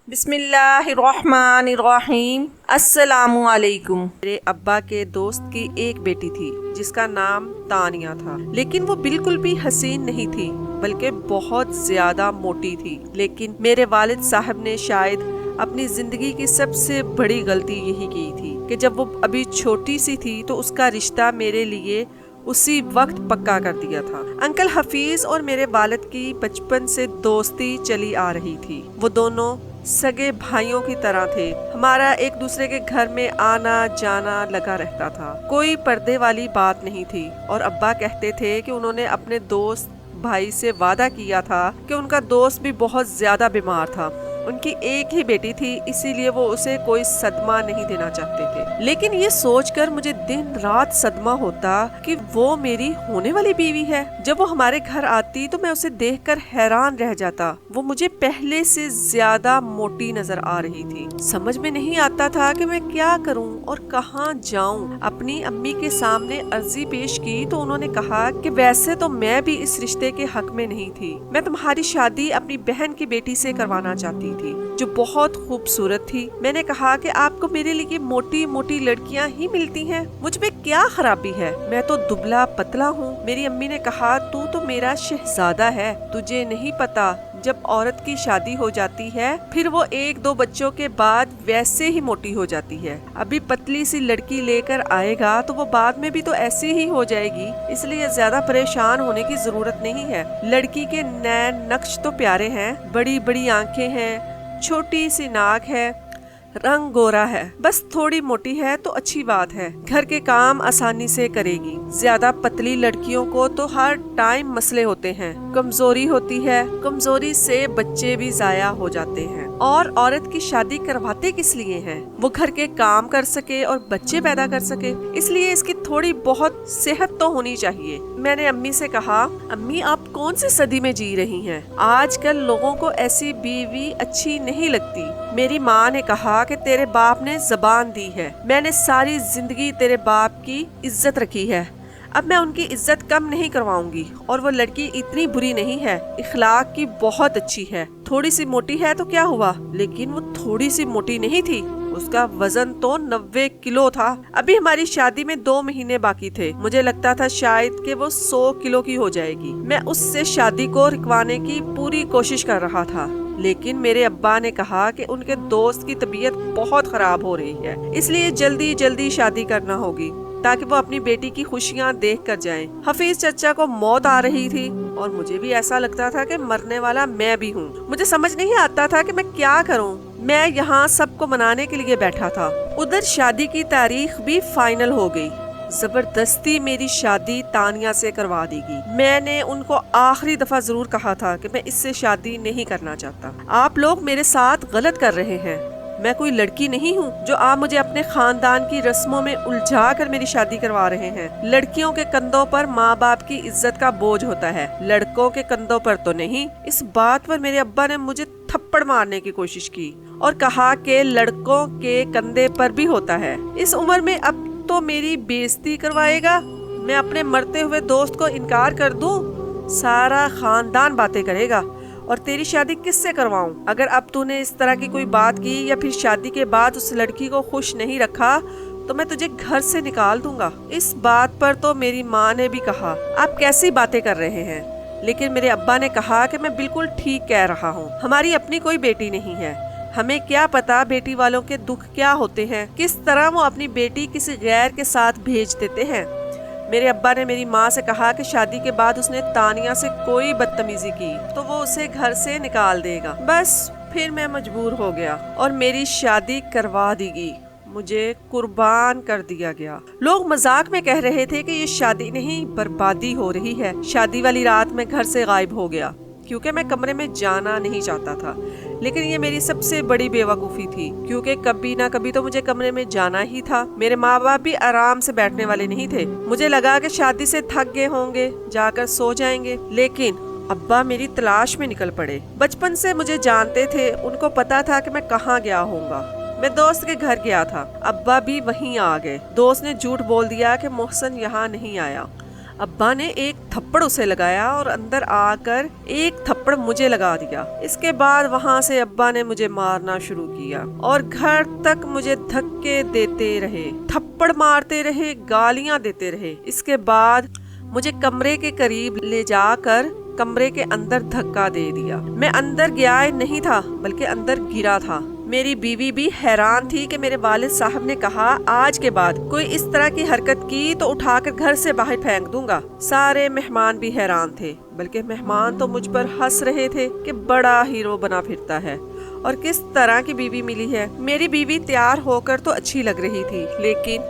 بسم اللہ الرحمن الرحیم۔ السلام علیکم۔ میرے ابا کے دوست کی ایک بیٹی تھی جس کا نام تانیہ تھا، لیکن وہ بالکل بھی حسین نہیں تھی بلکہ بہت زیادہ موٹی تھی۔ لیکن میرے والد صاحب نے شاید اپنی زندگی کی سب سے بڑی غلطی یہی کی تھی کہ جب وہ ابھی چھوٹی سی تھی تو اس کا رشتہ میرے لیے اسی وقت پکا کر دیا تھا۔ انکل حفیظ اور میرے والد کی بچپن سے دوستی چلی آ رہی تھی۔ وہ دونوں سگے بھائیوں کی طرح تھے۔ ہمارا ایک دوسرے کے گھر میں آنا جانا لگا رہتا تھا، کوئی پردے والی بات نہیں تھی۔ اور ابا کہتے تھے کہ انہوں نے اپنے دوست بھائی سے وعدہ کیا تھا کہ ان کا دوست بھی بہت زیادہ بیمار تھا۔ ان کی ایک ہی بیٹی تھی، اسی لیے وہ اسے کوئی صدمہ نہیں دینا چاہتے تھے۔ لیکن یہ سوچ کر مجھے دن رات صدمہ ہوتا کہ وہ میری ہونے والی بیوی ہے۔ جب وہ ہمارے گھر آتی تو میں اسے دیکھ کر حیران رہ جاتا۔ وہ مجھے پہلے سے زیادہ موٹی نظر آ رہی تھی۔ سمجھ میں نہیں آتا تھا کہ میں کیا کروں اور کہاں جاؤں۔ اپنی امی کے سامنے عرضی پیش کی تو انہوں نے کہا کہ ویسے تو میں بھی اس رشتے کے حق میں نہیں تھی۔ میں تمہاری شادی اپنی بہن کی بیٹی سے کروانا چاہتی تھی جو بہت خوبصورت تھی۔ میں نے کہا کہ آپ کو میرے لیے موٹی موٹی لڑکیاں ہی ملتی ہیں، مجھ میں کیا خرابی ہے؟ میں تو دبلا پتلا ہوں۔ میری امی نے کہا تو میرا شہزادہ ہے، تجھے نہیں پتا جب عورت کی شادی ہو جاتی ہے پھر وہ ایک دو بچوں کے بعد ویسے ہی موٹی ہو جاتی ہے۔ ابھی پتلی سی لڑکی لے کر آئے گا تو وہ بعد میں بھی تو ایسی ہی ہو جائے گی، اس لیے زیادہ پریشان ہونے کی ضرورت نہیں ہے۔ لڑکی کے نین نقش تو پیارے ہیں، بڑی بڑی آنکھیں ہیں، چھوٹی سی ناک ہے، رنگ گورا ہے، بس تھوڑی موٹی ہے تو اچھی بات ہے، گھر کے کام آسانی سے کرے گی۔ زیادہ پتلی لڑکیوں کو تو ہر ٹائم مسئلے ہوتے ہیں، کمزوری ہوتی ہے، کمزوری سے بچے بھی ضائع ہو جاتے ہیں۔ اور عورت کی شادی کرواتے کس لیے ہیں؟ وہ گھر کے کام کر سکے اور بچے پیدا کر سکے، اس لیے اس کی تھوڑی بہت صحت تو ہونی چاہیے۔ میں نے امی سے کہا، امی آپ کون سی صدی میں جی رہی ہیں؟ آج کل لوگوں کو ایسی بیوی اچھی نہیں لگتی۔ میری ماں نے کہا کہ تیرے باپ نے زبان دی ہے، میں نے ساری زندگی تیرے باپ کی عزت رکھی ہے، اب میں ان کی عزت کم نہیں کرواؤں گی۔ اور وہ لڑکی اتنی بری نہیں ہے، اخلاق کی بہت اچھی ہے، تھوڑی سی موٹی ہے تو کیا ہوا، لیکن وہ تھوڑی سی موٹی نہیں تھی، اس کا وزن تو 90 کلو تھا۔ ابھی ہماری شادی میں 2 مہینے باقی تھے، مجھے لگتا تھا شاید کہ وہ 100 کلو کی ہو جائے گی۔ میں اس سے شادی کو رکوانے کی پوری کوشش کر رہا تھا، لیکن میرے ابا نے کہا کہ ان کے دوست کی طبیعت بہت خراب ہو رہی ہے، اس لیے جلدی جلدی شادی کرنا ہوگی تاکہ وہ اپنی بیٹی کی خوشیاں دیکھ کر جائیں۔ حفیظ چچا کو موت آ رہی تھی اور مجھے بھی ایسا لگتا تھا کہ مرنے والا میں بھی ہوں۔ مجھے سمجھ نہیں آتا تھا کہ میں کیا کروں۔ میں یہاں سب کو منانے کے لیے بیٹھا تھا، ادھر شادی کی تاریخ بھی فائنل ہو گئی۔ زبردستی میری شادی تانیہ سے کروا دی گئی۔ میں نے ان کو آخری دفعہ ضرور کہا تھا کہ میں اس سے شادی نہیں کرنا چاہتا، آپ لوگ میرے ساتھ غلط کر رہے ہیں، میں کوئی لڑکی نہیں ہوں جو آپ مجھے اپنے خاندان کی رسموں میں الجھا کر میری شادی کروا رہے ہیں۔ لڑکیوں کے کندھوں پر ماں باپ کی عزت کا بوجھ ہوتا ہے، لڑکوں کے کندھوں پر تو نہیں۔ اس بات پر میرے ابا نے مجھے تھپڑ مارنے کی کوشش کی اور کہا کہ لڑکوں کے کندھے پر بھی ہوتا ہے، اس عمر میں اب تو میری بےعزتی کروائے گا۔ میں اپنے مرتے ہوئے دوست کو انکار کر دوں، سارا خاندان باتیں کرے گا، اور تیری شادی کس سے کرواؤں؟ اگر اب تو نے اس طرح کی کوئی بات کی یا پھر شادی کے بعد اس لڑکی کو خوش نہیں رکھا تو میں تجھے گھر سے نکال دوں گا۔ اس بات پر تو میری ماں نے بھی کہا، آپ کیسی باتیں کر رہے ہیں؟ لیکن میرے ابا نے کہا کہ میں بالکل ٹھیک کہہ رہا ہوں، ہماری اپنی کوئی بیٹی نہیں ہے، ہمیں کیا پتا بیٹی والوں کے دکھ کیا ہوتے ہیں، کس طرح وہ اپنی بیٹی کسی غیر کے ساتھ بھیج دیتے ہیں۔ میرے ابا نے میری ماں سے کہا کہ شادی کے بعد اس نے تانیہ سے کوئی بدتمیزی کی تو وہ اسے گھر سے نکال دے گا۔ بس پھر میں مجبور ہو گیا اور میری شادی کروا دی گئی، مجھے قربان کر دیا گیا۔ لوگ مذاق میں کہہ رہے تھے کہ یہ شادی نہیں بربادی ہو رہی ہے۔ شادی والی رات میں گھر سے غائب ہو گیا کیونکہ میں کمرے میں جانا نہیں چاہتا تھا، لیکن یہ میری سب سے بڑی بے وقوفی تھی کیونکہ کبھی نہ کبھی تو مجھے کمرے میں جانا ہی تھا۔ میرے ماں باپ بھی آرام سے بیٹھنے والے نہیں تھے، مجھے لگا کہ شادی سے تھک گئے ہوں گے، جا کر سو جائیں گے، لیکن ابا میری تلاش میں نکل پڑے۔ بچپن سے مجھے جانتے تھے، ان کو پتا تھا کہ میں کہاں گیا ہوں گا۔ میں دوست کے گھر گیا تھا، ابا بھی وہیں آ گئے۔ دوست نے جھوٹ بول دیا کہ محسن یہاں نہیں آیا۔ ابا نے ایک تھپڑ اسے لگایا اور اندر آ کر ایک تھپڑ مجھے لگا دیا۔ اس کے بعد وہاں سے ابا نے مجھے مارنا شروع کیا اور گھر تک مجھے دھکے دیتے رہے، تھپڑ مارتے رہے، گالیاں دیتے رہے۔ اس کے بعد مجھے کمرے کے قریب لے جا کر کمرے کے اندر دھکا دے دیا۔ میں اندر گیا نہیں تھا بلکہ اندر گرا تھا۔ میری بیوی بھی حیران تھی کہ میرے والد صاحب نے کہا آج کے بعد کوئی اس طرح کی حرکت کی تو اٹھا کر گھر سے باہر پھینک دوں گا۔ سارے مہمان بھی حیران تھے، بلکہ مہمان تو مجھ پر ہنس رہے تھے کہ بڑا ہیرو بنا پھرتا ہے اور کس طرح کی بیوی ملی ہے۔ میری بیوی تیار ہو کر تو اچھی لگ رہی تھی، لیکن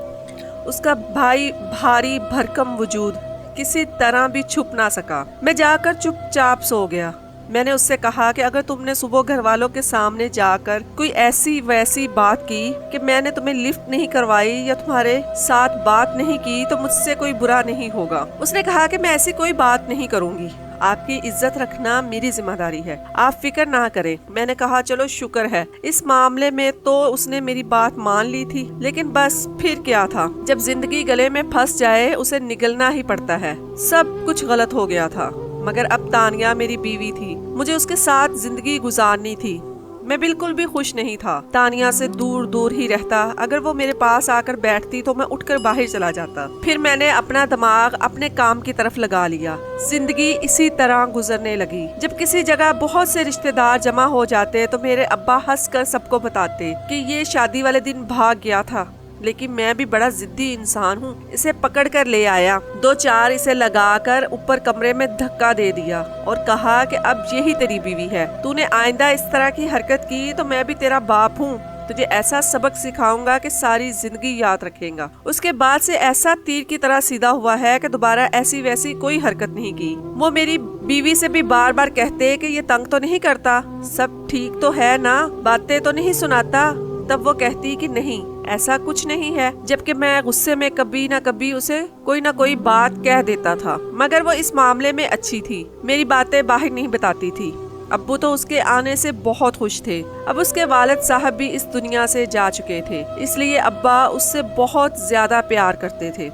اس کا بھاری بھرکم وجود کسی طرح بھی چھپ نہ سکا۔ میں جا کر چپ چاپ سو گیا۔ میں نے اس سے کہا کہ اگر تم نے صبح گھر والوں کے سامنے جا کر کوئی ایسی ویسی بات کی کہ میں نے تمہیں لفٹ نہیں کروائی یا تمہارے ساتھ بات نہیں کی تو مجھ سے کوئی برا نہیں ہوگا۔ اس نے کہا کہ میں ایسی کوئی بات نہیں کروں گی، آپ کی عزت رکھنا میری ذمہ داری ہے، آپ فکر نہ کریں۔ میں نے کہا چلو شکر ہے، اس معاملے میں تو اس نے میری بات مان لی تھی، لیکن بس پھر کیا تھا، جب زندگی گلے میں پھنس جائے اسے نگلنا ہی پڑتا ہے۔ سب کچھ غلط ہو گیا تھا، مگر اب تانیہ میری بیوی تھی، مجھے اس کے ساتھ زندگی گزارنی تھی۔ میں بالکل بھی خوش نہیں تھا، تانیہ سے دور دور ہی رہتا۔ اگر وہ میرے پاس آ کر بیٹھتی تو میں اٹھ کر باہر چلا جاتا۔ پھر میں نے اپنا دماغ اپنے کام کی طرف لگا لیا۔ زندگی اسی طرح گزرنے لگی۔ جب کسی جگہ بہت سے رشتہ دار جمع ہو جاتے تو میرے ابا ہنس کر سب کو بتاتے کہ یہ شادی والے دن بھاگ گیا تھا، لیکن میں بھی بڑا ضدی انسان ہوں، اسے پکڑ کر لے آیا، 2-4 اسے لگا کر اوپر کمرے میں دھکا دے دیا اور کہا کہ اب یہی تیری بیوی ہے، تو نے آئندہ اس طرح کی حرکت کی تو میں بھی تیرا باپ ہوں، تجھے ایسا سبق سکھاؤں گا کہ ساری زندگی یاد رکھیں گا۔ اس کے بعد سے ایسا تیر کی طرح سیدھا ہوا ہے کہ دوبارہ ایسی ویسی کوئی حرکت نہیں کی۔ وہ میری بیوی سے بھی بار بار کہتے کہ یہ تنگ تو نہیں کرتا، سب ٹھیک تو ہے نا، باتیں تو نہیں سناتا، تب وہ کہتی کہ نہیں ایسا کچھ نہیں ہے، جبکہ میں غصے میں کبھی نہ کبھی اسے کوئی نہ کوئی بات کہہ دیتا تھا، مگر وہ اس معاملے میں اچھی تھی، میری باتیں باہر نہیں بتاتی تھی۔ ابو تو اس کے آنے سے بہت خوش تھے۔ اب اس کے والد صاحب بھی اس دنیا سے جا چکے تھے، اس لیے ابا اس سے بہت زیادہ پیار کرتے تھے۔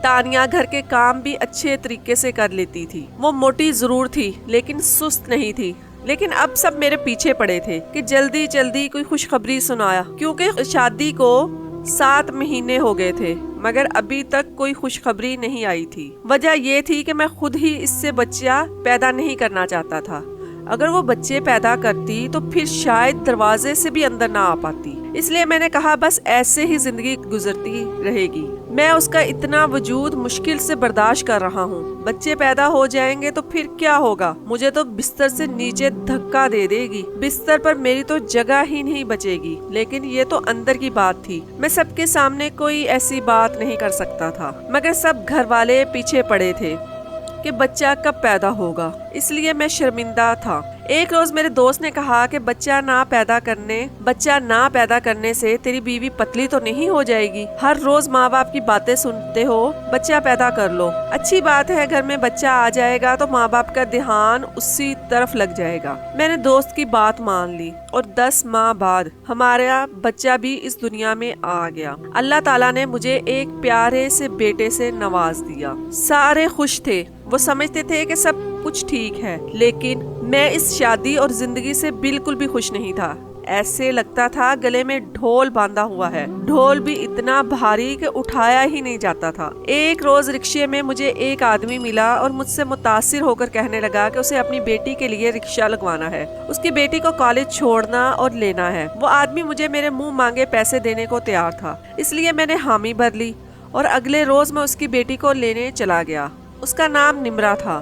تانیہ گھر کے کام بھی اچھے طریقے سے کر لیتی تھی۔ وہ موٹی ضرور تھی لیکن سست نہیں تھی، لیکن اب سب میرے پیچھے پڑے تھے کہ جلدی جلدی کوئی خوشخبری سنایا، کیونکہ شادی کو 7 مہینے ہو گئے تھے مگر ابھی تک کوئی خوشخبری نہیں آئی تھی۔ وجہ یہ تھی کہ میں خود ہی اس سے بچہ پیدا نہیں کرنا چاہتا تھا۔ اگر وہ بچے پیدا کرتی تو پھر شاید دروازے سے بھی اندر نہ آ پاتی، اس لیے میں نے کہا بس ایسے ہی زندگی گزرتی رہے گی، میں اس کا اتنا وجود مشکل سے برداشت کر رہا ہوں، بچے پیدا ہو جائیں گے تو پھر کیا ہوگا، مجھے تو بستر سے نیچے دھکا دے دے گی، بستر پر میری تو جگہ ہی نہیں بچے گی۔ لیکن یہ تو اندر کی بات تھی، میں سب کے سامنے کوئی ایسی بات نہیں کر سکتا تھا، مگر سب گھر والے پیچھے پڑے تھے کہ بچہ کب پیدا ہوگا، اس لیے میں شرمندہ تھا۔ ایک روز میرے دوست نے کہا کہ بچہ نہ پیدا کرنے سے تیری بیوی پتلی تو نہیں ہو جائے گی، ہر روز ماں باپ کی باتیں سنتے ہو، بچہ پیدا کر لو، اچھی بات ہے، گھر میں بچہ آ جائے گا تو ماں باپ کا دھیان اسی طرف لگ جائے گا۔ میں نے دوست کی بات مان لی اور 10 ماہ بعد ہمارا بچہ بھی اس دنیا میں آ گیا۔ اللہ تعالیٰ نے مجھے ایک پیارے سے بیٹے سے نواز دیا۔ سارے خوش تھے، وہ سمجھتے تھے کہ سب کچھ ٹھیک ہے، لیکن میں اس شادی اور زندگی سے بالکل بھی خوش نہیں تھا۔ ایسے لگتا تھا گلے میں ڈھول باندھا ہوا ہے، ڈھول بھی اتنا بھاری کہ اٹھایا ہی نہیں جاتا تھا۔ ایک روز رکشے میں مجھے ایک آدمی ملا اور مجھ سے متاثر ہو کر کہنے لگا کہ اسے اپنی بیٹی کے لیے رکشہ لگوانا ہے، اس کی بیٹی کو کالج چھوڑنا اور لینا ہے۔ وہ آدمی مجھے میرے منہ مانگے پیسے دینے کو تیار تھا، اس لیے میں نے حامی بھر لی اور اگلے روز میں اس کی بیٹی کو لینے چلا گیا۔ اس کا نام نمرا تھا۔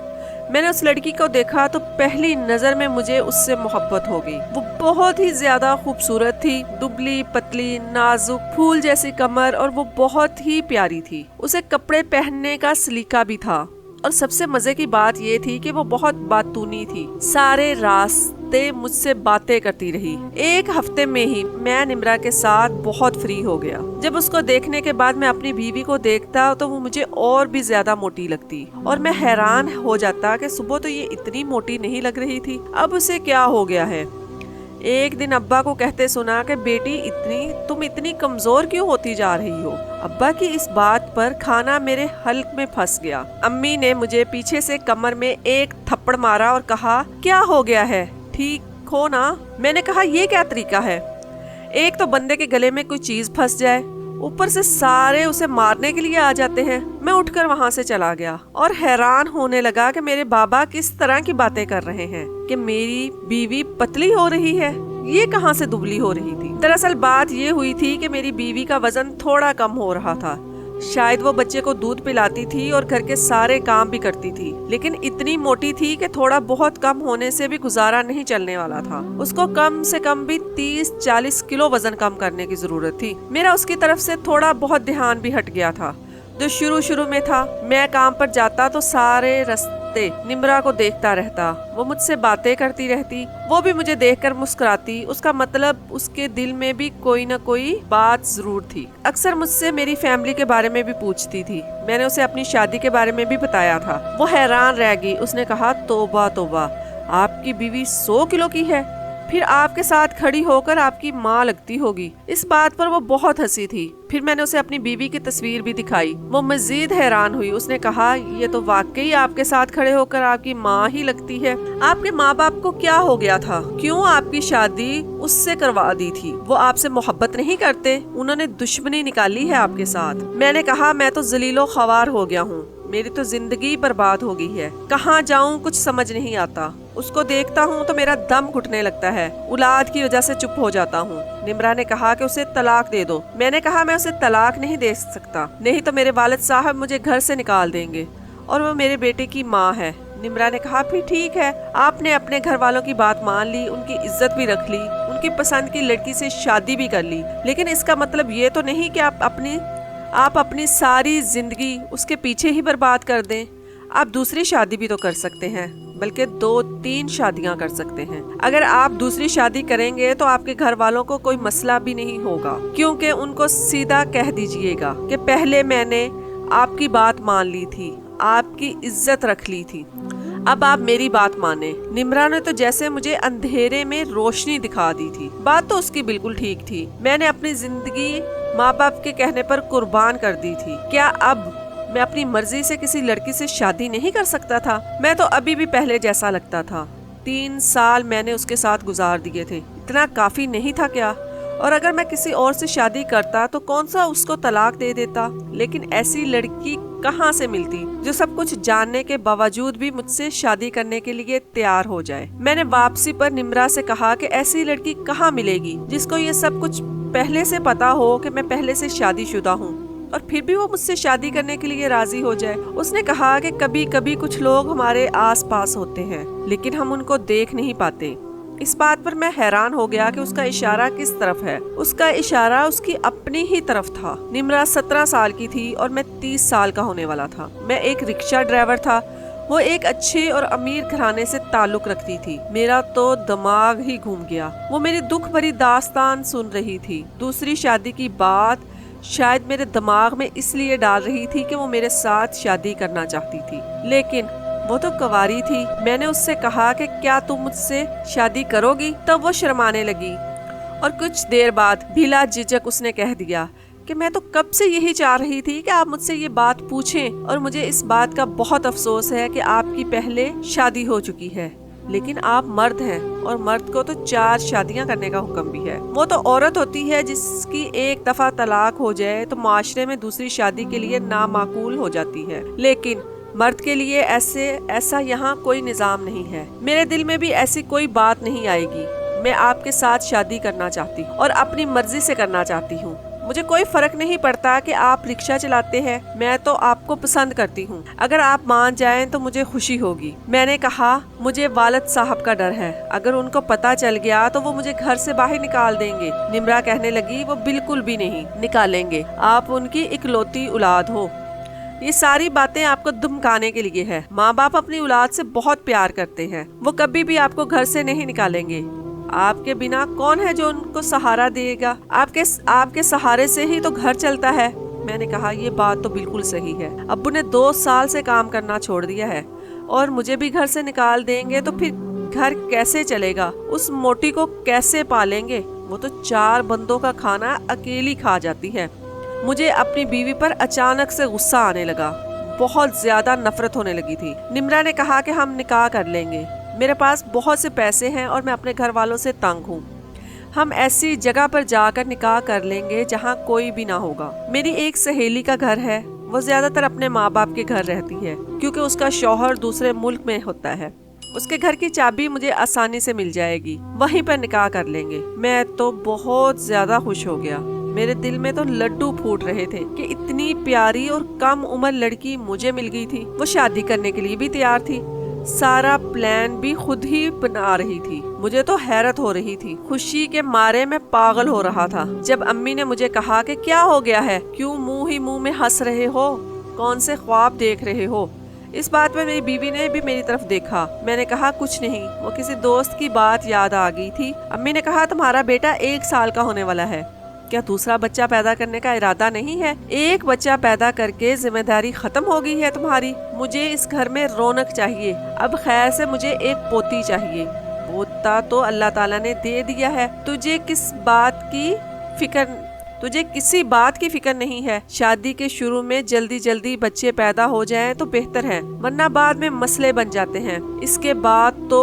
میں نے اس لڑکی کو دیکھا تو پہلی نظر میں مجھے اس سے محبت ہو گئی۔ وہ بہت ہی زیادہ خوبصورت تھی، دبلی پتلی، نازک پھول جیسی کمر، اور وہ بہت ہی پیاری تھی۔ اسے کپڑے پہننے کا سلیقہ بھی تھا، اور سب سے مزے کی بات یہ تھی کہ وہ بہت باتونی تھی، سارے راستے مجھ سے باتیں کرتی رہی۔ ایک ہفتے میں ہی میں نمرا کے ساتھ بہت فری ہو گیا۔ جب اس کو دیکھنے کے بعد میں اپنی بیوی کو دیکھتا تو وہ مجھے اور بھی زیادہ موٹی لگتی، اور میں حیران ہو جاتا کہ صبح تو یہ اتنی موٹی نہیں لگ رہی تھی، اب اسے کیا ہو گیا ہے۔ एक दिन अब्बा को कहते सुना कि बेटी तुम इतनी कमजोर क्यों होती जा रही हो। अब्बा की इस बात पर खाना मेरे हल्क में फंस गया। अम्मी ने मुझे पीछे से कमर में एक थप्पड़ मारा और कहा, क्या हो गया है, ठीक हो ना। मैंने कहा, ये क्या तरीका है, एक तो बंदे के गले में कोई चीज फंस जाए, ऊपर से सारे उसे मारने के लिए आ जाते हैं। मैं उठकर वहाँ से चला गया और हैरान होने लगा कि मेरे बाबा किस तरह की बातें कर रहे हैं कि मेरी बीवी पतली हो रही है, ये कहाँ से दुबली हो रही थी। दरअसल बात ये हुई थी कि मेरी बीवी का वजन थोड़ा कम हो रहा था। शायद वो बच्चे को दूध पिलाती थी और घर के सारे काम भी करती थी, लेकिन इतनी मोटी थी कि थोड़ा बहुत कम होने से भी गुजारा नहीं चलने वाला था। उसको कम से कम भी 30-40 किलो वजन कम करने की जरूरत थी। मेरा उसकी तरफ से थोड़ा बहुत ध्यान भी हट गया था। जो शुरू में था, मैं काम पर जाता तो सारे रास्ते निम्रा को देखता रहता। वो मुझसे बातें करती रहती, वो भी मुझे देखकर मुस्कुराती। उसका मतलब उसके दिल में भी कोई न कोई बात जरूर थी। अक्सर मुझसे मेरी फैमिली के बारे में भी पूछती थी। मैंने उसे अपनी शादी के बारे में भी बताया था। वो हैरान रह गई। उसने कहा, तौबा तौबा, आपकी बीवी 100 किलो की है, फिर आपके साथ खड़ी होकर आपकी माँ लगती होगी। इस बात पर वो बहुत हंसी थी। फिर मैंने उसे अपनी बीवी की तस्वीर भी दिखाई। वो मजीद हैरान हुई। उसने कहा, ये तो वाकई आपके साथ खड़े होकर आपकी माँ ही लगती है। आपके माँ बाप को क्या हो गया था, क्यों आपकी शादी उससे करवा दी थी? वो आपसे मोहब्बत नहीं करते? उन्होंने दुश्मनी निकाली है आपके साथ? मैंने कहा, मैं तो जलीलो ख्वार हो गया हूँ, मेरी तो जिंदगी बर्बाद हो गई है। कहाँ जाऊँ कुछ समझ नहीं आता। उसको देखता हूँ तो मेरा दम घुटने लगता है। औलाद की वजह से चुप हो जाता हूँ। निम्रा ने कहा कि उसे तलाक दे दो। मैंने कहा, मैं उसे तलाक नहीं दे सकता, नहीं तो मेरे वालिद साहब मुझे घर से निकाल देंगे और वो मेरे बेटे की माँ है। निम्रा ने कहा, फिर ठीक है, आपने अपने घर वालों की बात मान ली, उनकी इज्जत भी रख ली, उनकी पसंद की लड़की से शादी भी कर ली, लेकिन इसका मतलब ये तो नहीं कि आप अपनी सारी जिंदगी उसके पीछे ही बर्बाद कर दें। आप दूसरी शादी भी तो कर सकते हैं, बल्कि 2-3 शादियां कर सकते हैं। अगर आप दूसरी शादी करेंगे तो आपके घर वालों को कोई मसला भी नहीं होगा, क्योंकि उनको सीधा कह दीजिएगा कि पहले मैंने आपकी बात मान ली थी, आपकी इज्जत रख ली थी, अब आप मेरी बात माने। निम्रा ने तो जैसे मुझे अंधेरे में रोशनी दिखा दी थी। बात तो उसकी बिल्कुल ठीक थी। मैंने अपनी जिंदगी माँ बाप के कहने पर कुर्बान कर दी थी। क्या अब मैं अपनी मर्जी से किसी लड़की से शादी नहीं कर सकता था? मैं तो अभी भी पहले जैसा लगता था। 3 साल मैंने उसके साथ गुजार दिए थे, इतना काफी नहीं था क्या? और अगर मैं किसी और से शादी करता तो कौन सा उसको तलाक दे देता। लेकिन ऐसी लड़की कहाँ से मिलती जो सब कुछ जानने के बावजूद भी मुझसे शादी करने के लिए तैयार हो जाए। मैंने वापसी पर निम्रा से कहा कि ऐसी लड़की कहाँ मिलेगी जिसको ये सब कुछ पहले से पता हो कि मैं पहले से शादीशुदा हूँ और फिर भी वो मुझसे शादी करने के लिए राजी हो जाए। उसने कहा कि कभी कभी कुछ लोग हमारे आस पास होते हैं, लेकिन हम उनको देख नहीं पाते। इस बात पर मैं हैरान हो गया कि उसका इशारा किस तरफ है। उसका इशारा उसकी अपनी ही तरफ था। निम्रा 17 साल की थी और मैं 30 साल का होने वाला था। मैं एक रिक्शा ड्राइवर था, वो एक अच्छे और अमीर घराने से ताल्लुक रखती थी। मेरा तो दिमाग ही घूम गया। वो मेरी दुख भरी दास्तान सुन रही थी। दूसरी शादी की बात शायद मेरे दिमाग में इसलिए डाल रही थी कि वो मेरे साथ शादी करना चाहती थी, लेकिन वो तो कुंवारी थी। मैंने उससे कहा कि क्या तुम मुझसे शादी करोगी? तब वो शर्माने लगी और कुछ देर बाद बिला झिझक उसने कह दिया कि मैं तो कब से यही चाह रही थी कि आप मुझसे ये बात पूछें, और मुझे इस बात का बहुत अफसोस है कि आपकी पहले शादी हो चुकी है, लेकिन आप मर्द हैं और मर्द को तो 4 शादियां करने का हुक्म भी है। वो तो औरत होती है जिसकी एक दफा तलाक हो जाए तो माशरे में दूसरी शादी के लिए नामाकूल हो जाती है, लेकिन मर्द के लिए ऐसा यहाँ कोई निजाम नहीं है। मेरे दिल में भी ऐसी कोई बात नहीं आएगी। मैं आपके साथ शादी करना चाहती हूँ और अपनी मर्जी से करना चाहती हूँ। मुझे कोई फर्क नहीं पड़ता कि आप रिक्शा चलाते हैं, मैं तो आपको पसंद करती हूँ। अगर आप मान जाएं तो मुझे खुशी होगी। मैंने कहा, मुझे वालिद साहब का डर है, अगर उनको पता चल गया तो वो मुझे घर से बाहर निकाल देंगे। निम्रा कहने लगी, वो बिल्कुल भी नहीं निकालेंगे, आप उनकी इकलौती औलाद हो। ये सारी बातें आपको धमकाने के लिए है। माँ बाप अपनी औलाद से बहुत प्यार करते हैं, वो कभी भी आपको घर से नहीं निकालेंगे। आपके बिना कौन है जो उनको सहारा देगा? आपके सहारे से ही तो घर चलता है। मैंने कहा, ये बात तो बिल्कुल सही है। अब्बू ने 2 साल से काम करना छोड़ दिया है और मुझे भी घर से निकाल देंगे तो फिर घर कैसे चलेगा, उस मोटी को कैसे पालेंगे, वो तो 4 बंदों का खाना अकेली खा जाती है। मुझे अपनी बीवी पर अचानक से गुस्सा आने लगा, बहुत ज्यादा नफरत होने लगी थी। निम्रा ने कहा कि हम निकाह कर लेंगे, मेरे पास बहुत से पैसे हैं और मैं अपने घर वालों से तंग हूँ। हम ऐसी जगह पर जाकर निकाह कर लेंगे जहाँ कोई भी ना होगा। मेरी एक सहेली का घर है, वो ज्यादातर अपने माँ बाप के घर रहती है क्योंकि उसका शौहर दूसरे मुल्क में होता है। उसके घर की चाबी मुझे आसानी से मिल जाएगी, वहीं पर निकाह कर लेंगे। मैं तो बहुत ज्यादा खुश हो गया, मेरे दिल में तो लड्डू फूट रहे थे कि इतनी प्यारी और कम उम्र लड़की मुझे मिल गई थी। वो शादी करने के लिए भी तैयार थी, सारा प्लान भी खुद ही बना रही थी। मुझे तो हैरत हो रही थी, खुशी के मारे मैं पागल हो रहा था। जब अम्मी ने मुझे कहा कि क्या हो गया है, क्यों मुंह ही मुंह में हंस रहे हो, कौन से ख्वाब देख रहे हो, इस बात में मेरी बीवी ने भी मेरी तरफ देखा। मैंने कहा कुछ नहीं, वो किसी दोस्त की बात याद आ गई थी। अम्मी ने कहा तुम्हारा बेटा 1 साल का होने वाला है, क्या दूसरा बच्चा पैदा करने का इरादा नहीं है? एक बच्चा पैदा करके जिम्मेदारी खत्म हो गई है तुम्हारी। मुझे इस घर में रौनक चाहिए, अब खैर से मुझे एक पोती चाहिए। पोता तो अल्लाह ताला ने दे दिया है, तुझे किसी बात की फिक्र नहीं है। शादी के शुरू में जल्दी जल्दी बच्चे पैदा हो जाएं तो बेहतर है, वरना बाद में मसले बन जाते हैं। इसके बाद तो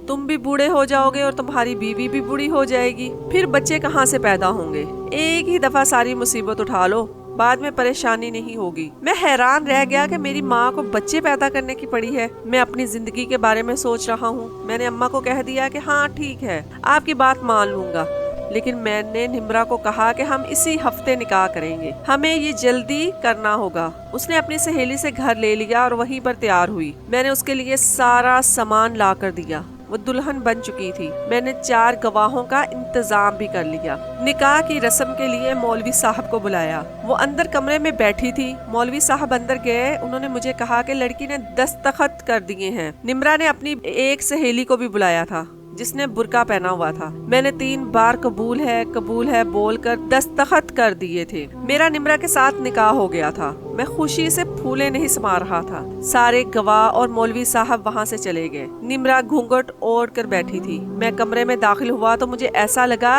तुम भी बूढ़े हो जाओगे और तुम्हारी बीवी भी बूढ़ी हो जाएगी, फिर बच्चे कहाँ से पैदा होंगे? एक ही दफा सारी मुसीबत उठा लो, बाद में परेशानी नहीं होगी। मैं हैरान रह गया कि मेरी माँ को बच्चे पैदा करने की पड़ी है। मैं अपनी जिंदगी के बारे में सोच रहा हूँ। मैंने अम्मा को कह दिया कि हाँ ठीक है, आपकी बात मान लूंगा, लेकिन मैंने निम्रा को कहा कि हम इसी हफ्ते निकाह करेंगे, हमें ये जल्दी करना होगा। उसने अपनी सहेली से घर ले लिया और वहीं पर तैयार हुई। मैंने उसके लिए सारा सामान ला कर दिया, वो दुल्हन बन चुकी थी। मैंने 4 गवाहों का इंतजाम भी कर लिया। निकाह की रस्म के लिए मौलवी साहब को बुलाया, वो अंदर कमरे में बैठी थी। मौलवी साहब अंदर गए, उन्होंने मुझे कहा कि लड़की ने दस्तखत कर दिए हैं। निम्रा ने अपनी एक सहेली को भी बुलाया था जिसने बुर्का पहना हुआ था। मैंने 3 बार कबूल है बोलकर दस्तखत कर दिए थे। मेरा निम्रा के साथ निकाह हो गया था। मैं खुशी से फूले नहीं समा रहा था। सारे गवाह और मौलवी साहब वहाँ से चले गए। निम्रा घूंघट ओढ़ कर बैठी थी। मैं कमरे में दाखिल हुआ तो मुझे ऐसा लगा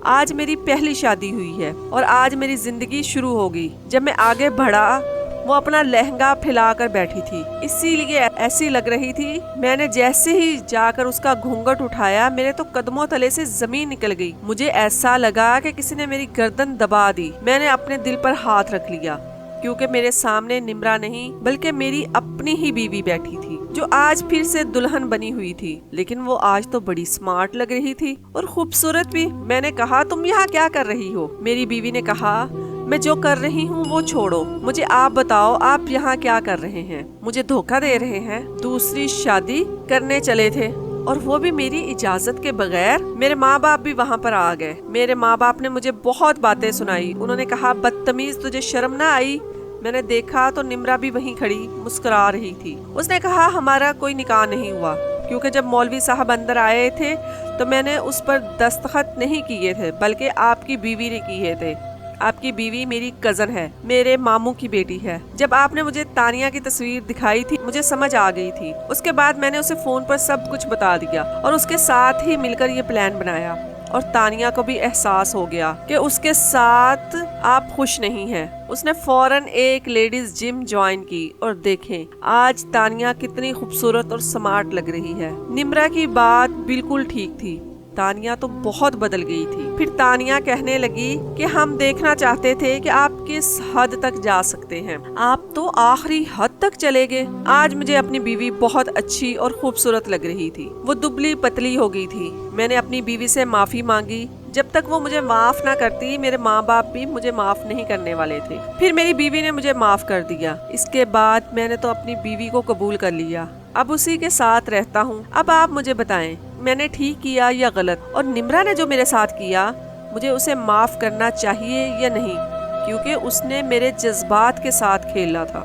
आज मेरी पहली शादी हुई है और आज मेरी जिंदगी शुरू होगी। जब मैं आगे बढ़ा, वो अपना लहंगा फैलाकर बैठी थी, इसीलिए ऐसी लग रही थी। मैंने जैसे ही जाकर उसका घूंघट उठाया, मेरे तो कदमों तले से जमीन निकल गई। मुझे ऐसा लगा कि किसी ने मेरी गर्दन दबा दी। मैंने अपने दिल पर हाथ रख लिया, क्योंकि मेरे सामने निम्रा नहीं बल्कि मेरी अपनी ही बीवी बैठी थी, जो आज फिर से दुल्हन बनी हुई थी। लेकिन वो आज तो बड़ी स्मार्ट लग रही थी और खूबसूरत भी। मैंने कहा तुम यहाँ क्या कर रही हो? मेरी बीवी ने कहा मैं जो कर रही हूँ वो छोड़ो, मुझे आप बताओ आप यहाँ क्या कर रहे हैं? मुझे धोखा दे रहे हैं? दूसरी शादी करने चले थे और वो भी मेरी इजाजत के बगैर। मेरे माँ बाप भी वहाँ पर आ गए। मेरे माँ बाप ने मुझे बहुत बातें सुनाई। उन्होंने कहा बदतमीज, तुझे शर्म ना आई? मैंने देखा तो निम्रा भी वहीं खड़ी मुस्कुरा रही थी। उसने कहा हमारा कोई निकाह नहीं हुआ, क्योंकि जब मौलवी साहब अंदर आए थे तो मैंने उस पर दस्तखत नहीं किए थे, बल्कि आपकी बीवी ने किए थे। आपकी बीवी मेरी कजन है, मेरे मामू की बेटी है। जब आपने मुझे तानिया की तस्वीर दिखाई थी, मुझे समझ आ गई थी। उसके बाद मैंने उसे फोन पर सब कुछ बता दिया और उसके साथ ही मिलकर ये प्लान बनाया। और तानिया को भी एहसास हो गया कि उसके साथ आप खुश नहीं हैं। उसने फौरन एक लेडीज जिम ज्वाइन की और देखें आज तानिया कितनी खूबसूरत और स्मार्ट लग रही है। निम्रा की बात बिल्कुल ठीक थी, तानिया तो बहुत बदल गई थी। फिर तानिया कहने लगी कि हम देखना चाहते थे कि आप किस हद तक जा सकते हैं। आप तो आखिरी हद तक चले गए। आज मुझे अपनी बीवी बहुत अच्छी और खूबसूरत लग रही थी। वो दुबली पतली हो गई थी। मैंने अपनी बीवी से माफी मांगी। जब तक वो मुझे माफ ना करती, मेरे माँ बाप भी मुझे माफ नहीं करने वाले थे। फिर मेरी बीवी ने मुझे माफ कर दिया। इसके बाद मैंने तो अपनी बीवी को कबूल कर लिया, अब उसी के साथ रहता हूँ। अब आप मुझे बताएं मैंने ठीक किया या गलत? और निम्रा ने जो मेरे साथ किया, मुझे उसे माफ करना चाहिए या नहीं? क्योंकि उसने मेरे जज्बात के साथ खेला था।